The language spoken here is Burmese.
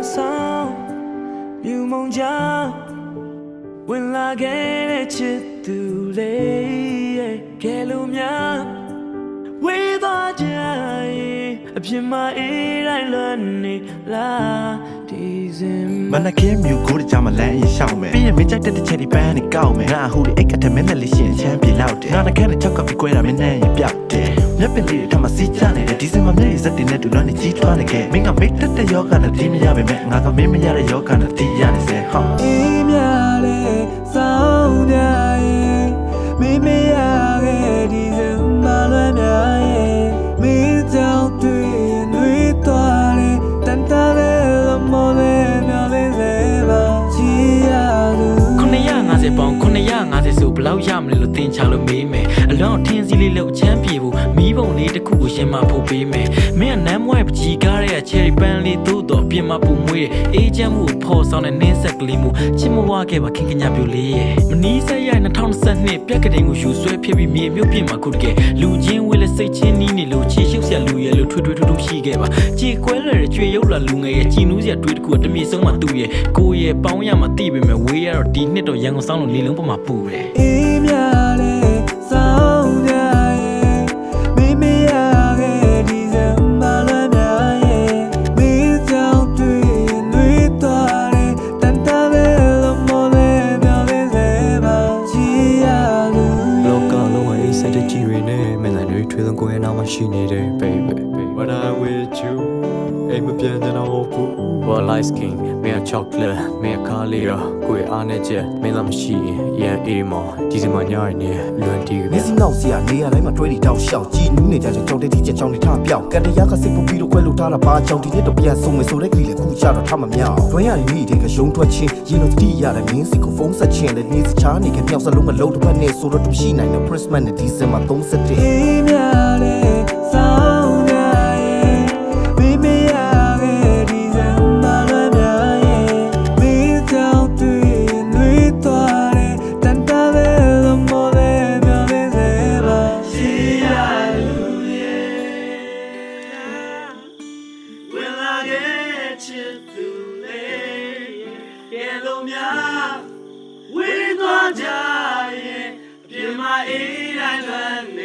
song you mong ja when la get chit tu le ke lu mya we da ja a phin ma ai dai luan ni laมันน่ะเข้มอยู่กูจะมาแลอีช่องแม่พี่ยังไม่ใจแต่เฉยๆแป้นนี่เก่าแม่หน้าหูดิเอ็กซ์แต่แม่น่ะลิเชียนแชมป์พี่เล่าเด้งานน่ะแค่น่ะชอบกับพี่กวยน่ะไม่แน่อย่าเปียกเด้เนี่ยเป็นที่ทำมาซีจ้าเนี่ยดีสิมาแม่สักทีเนี่ยดูแล้วนี่จี้ทั่วเนี่ยแกไม่งั้นไม่ตัดแต่ยอกันน่ะที่ไม่ยากไปแม่งานก็ไม่ยากได้ยอกันน่ะที่ยากเนี่ยเสียฮะอีเมียเลยสาวเนี่ยไม่ยากแค่ดีสิมาเลยแม่ไม่เจ้าด้วยด้วยตัวเลยตั้งแต่ละโมเลยပေါင်950ဆိုဘလောက်ရမလဲလို့သင်ချလို့မေးမယ်အလောင်းထင်းစီလေးလောက်ချမ်းပြေဖို့မီးပုံလေးတစ်ခုကိုရှင်းမဖို့ပေးမယ်မင်းကနမ်းမွဲပကြီးကားတဲ့ cherry pan လေးသို့တော့ပြင်မပူမွေးအေးချမ်းမှုဖော်ဆောင်တဲ့နင်းဆက်ကလေးမှုချစ်မဝခဲ့ပါခင်ခင်ညာပြိုလေးရဲ့မနီးဆက်ရိုက်2022ပြက်ကတင်ကိုယူဆွဲဖြစ်ပြီးမြေမြုပ်ပြင်မှာခုတကယ်လူချင်းဝေးလက်စိတ်ချင်းနီးနေလို့ချီရှုပ်ဆက်လူရဲ့လို့ထွေထွေထူးထူးရှိခဲ့ပါကြေကွဲလွယ်တဲ့ကျွေရုပ်လာလူငယ်ရဲ့ကြည်နူးစရာတွေးတစ်ခုကတမီဆုံးမှသူ့ရဲ့ကိုယ့်ရဲ့ပေါင်းရမှာတိပေမဲ့ဝေးရတော့ဒီနှစ်တော့ရန်ကုန်ဆောင်လို့လေလုံးပေါ်မှာပူတယ်အေးမြလေစောင်းရရဲ့မိမရခဲ့ဒီစံမလွယ်မြရဲ့မိကြောင်တွေ့လွေးသွားတယ်တန်တပဲလို့မလေးပြောလေးစေပါချီရလူလောကလုံးဝအိတ်ဆက်တဲ့ကြည်တွေနဲ့မင်းတွေထွေးဆုံးကိုယ်ရဲ့နောက်မှာရှိနေတဲ့ baby when I with you အိမ်မပြန်တဲ့တော့ဘူး Well light skin မင်း chocolate မင်းခါလေးတော့ကိုယ်အားနဲ့ချက်မင်းလည်းမရှိရင်အေးမော်ဒီစမညရနေလွန်တီးမျက်စိနောက်စရာနေရာတိုင်းမှာတွဲတီတောက်လျှောက်ကြည်နူးနေကြတဲ့ကြောင်တဲ့ဒီချက်ကြောင်တွေထပြောက်ကန်တရားကစိတ်ပူပြီးတော့ခွဲလို့ထားတာပါကြောင်ဒီနေ့တော့ပြန်ဆုံးမယ်ဆိုတဲ့ကလေးလေခုချတော့ထမမြောက်တွဲရတဲ့နေ့တွေကရုံထွက်ချင်းရင်တို့တီးရတဲ့မင်းစီကိုဖုန်းဆက်ချင်းတဲ့နေ့စချားနေကမြောက်စလုံးမလုံးတစ်ဖက်နဲ့ဆိုတော့တူရှိနိုင်တဲ့ Christmas နဲ့ December 31အေးမြလေစောင်းရရဲ့မိမရခဲ့ဒီစံမလွယ်မြရဲ့မိကြောင်တွေ့လွေးသွားတယ်တန်တပဲလို့မလေးပြောလေးစေပါချီရလူရဲ့when I get you through yeahလို့များဝေးသွားကြရဲ့ပြင်မအေးတိုင်းလွမ်း